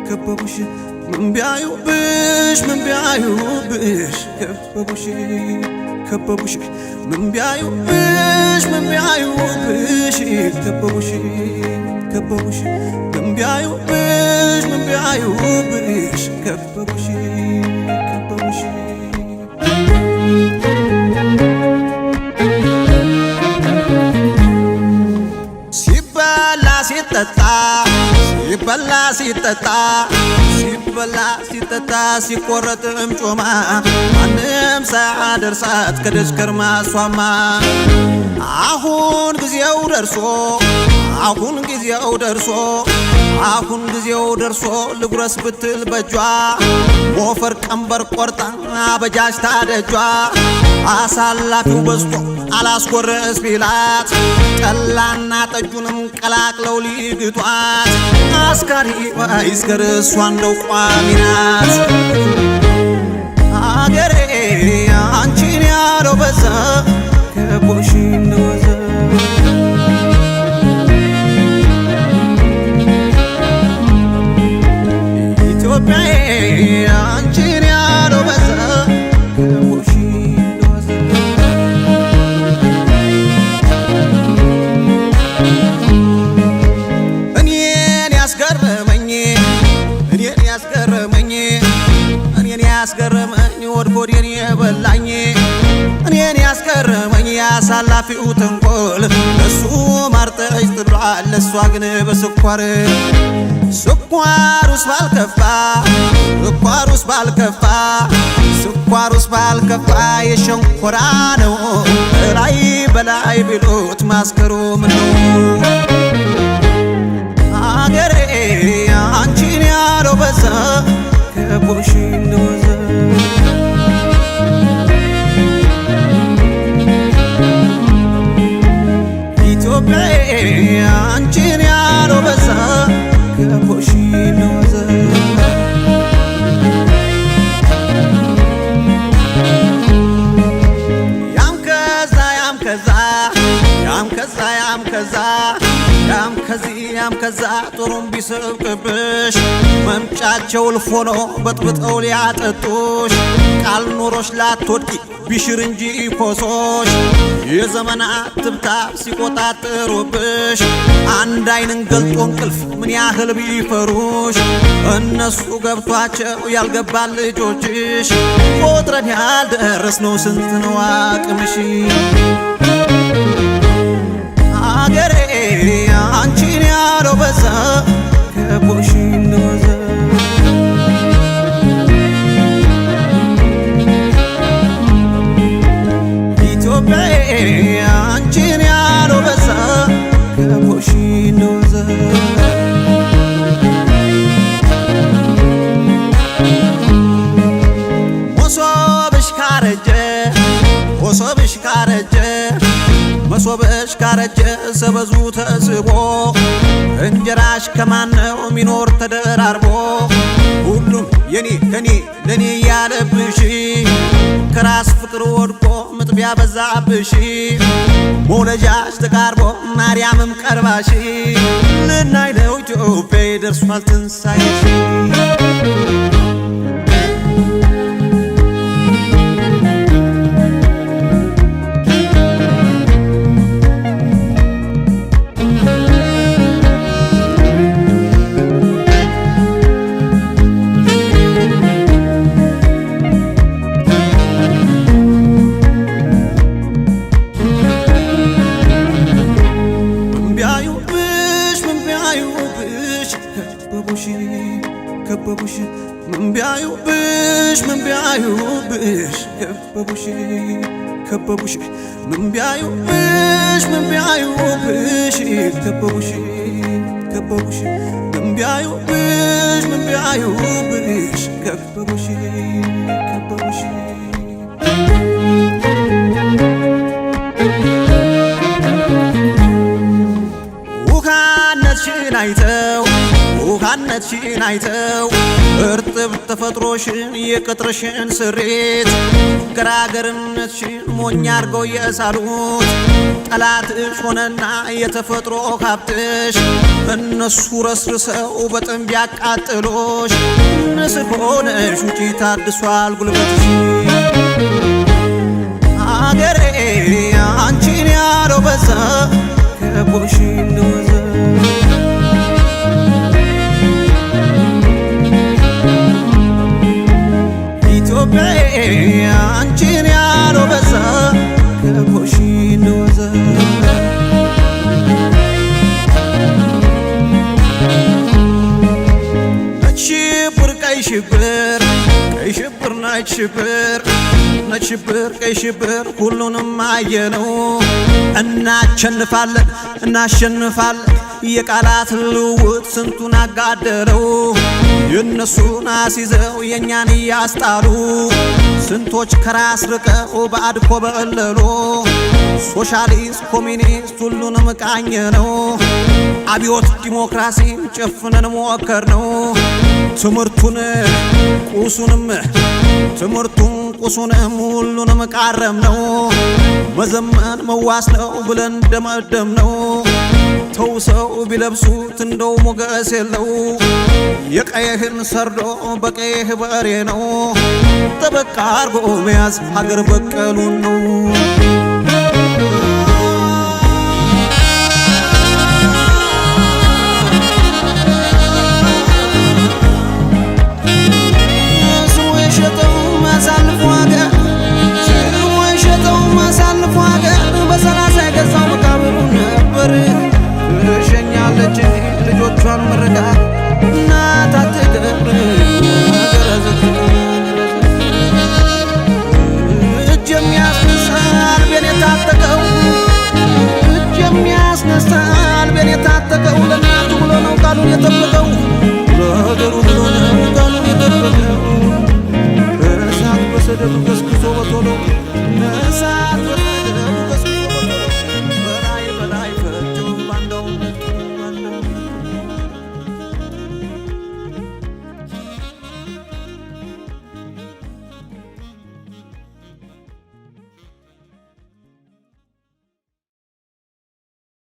كببوش من بيعيوبش كببوش كببوش من بيعيوبش كببوش كببوش من بيعيوبش كببوش كببوش ሲበላ ሲቆረጥም ጮማ ማንም ሳያደርሳት ከደስከር ማሷማ አሁን ጊዜው ደርሶ ልጉረስ ብትል በጇ ሞፈር ቀንበር ቆርጣ አበጃጅ ታደጇ አሳላፊው በዝቶ አላስቆረስ ቢላት ጠላና ጠጁንም ቀላቅለው ሊግቷት አስካሪ ባይስከር እሷ እንደው ቋሚ ናት አገሬ አንቺን ያለው በዛ ከቦሽ እንደወዘ ኢትዮጵያዬ አንቺን ያለው በዛ ከቦሽ እንደወዘ እኔን ያስገረመኝ ወድቦዴን የበላኝ እኔን ያስገረመኝ ያሳላፊው ተንኮል እሱ ማርጠጅ ጥሏል ለሷ ግን ስኳሩስ ባልከፋ የሸንኮራ ነው ላይ በላይ ቢሉት ማስከሩ ምነው አገሬ አንቺን ያለው በዛ ከቦሽ እንደወዘ ኢትዮጵያዬ አንቺን ያለው በዛ ከቦሽ እንደወዘ ያም ከዛ ጥሩም ቢስቅብሽ መምጫቸው ልፎ ነው በጥብጠው ሊያጠጡሽ ቃል ኖሮሽ ላትወድቂ ቢሽር እንጂ ኮሶሽ የዘመናት ትብታብ ሲቆጣጠሩብሽ አንድ አይንን ገልጦ እንቅልፍ ምን ያህል ቢፈሩሽ እነሱ ገብቷቸው ያልገባል ልጆችሽ ቆጥረን ያልደረስነው ስንት ነው አቅምሽ አገሬ አንቺን ያለው በዛ ከቦሽ እንደወዘ ኢትዮጵያዬ አንቺን ያለው በዛ ከቦሽ እንደወዘ መሶብሽ ካረጀ ሰበዙ ተስቦ እንጀራሽ ከማነው ሚኖር ተደራርቦ ሁሉም የኔ ከኔ ለኔ ያለብሽ ከራስ ፍቅር ወድቆ ምጥቢያ በዛብሽ ሞለጃሽ ተቃርቦ ማርያምም ቀርባሽ ልናይ ነው ኢትዮጵያ ደርሷል ትንሳኤሽ كببوش من بيعيوبش كببوش كببوش من بيعيوبش كببوش كببوش من ቢያዩብሽ ከበቡሽ ከበቡሽ ውሃነትሽን አይተው እርጥብ ተፈጥሮሽን የቅጥርሽን ስሬት ገራገርነትሽን ሞኝ አርገው የሳሉት ጠላትሽ ሆነና የተፈጥሮ ሀብትሽ እነሱ ረስርሰው በጥንብ ያቃጥሎሽ ንስር ሆነሽ ውጪ ታድሷል ጉልበትሽ አገሬ አንቺን ያለው በዛ ከቦሽ እንደወዘ አንቺን ያለው በዛ ከቦሽ እንደወዘ ነጭ ሽብር ነጭ ሽብር ቀይ ሽብር ሁሉንም አየነው እናሸንፋለን የቃላት ልውውጥ ስንቱን አጋደለው የነሱን አስይዘው የኛን ያስጣሉ ስንቶች ከራስ ርቀው ባዕድ ኮበለሉ ሶሻሊስት ኮሚኒስት ሁሉንም ቃኘነው አብዮት ዲሞክራሲን ጨፍነን ሞከርነው ትምርቱን ቁሱንም ሁሉንም ቃረምነው መዘመን መዋስ ነው ብለን ደመደምነው ተውሰው ቢለብሱት እንደው ሞገስ የለው የቀየህን ሰርዶ በቀየህ በሬ ነው ጠበቃ አርጎ መያዝ ሀገር በቀሉን ነው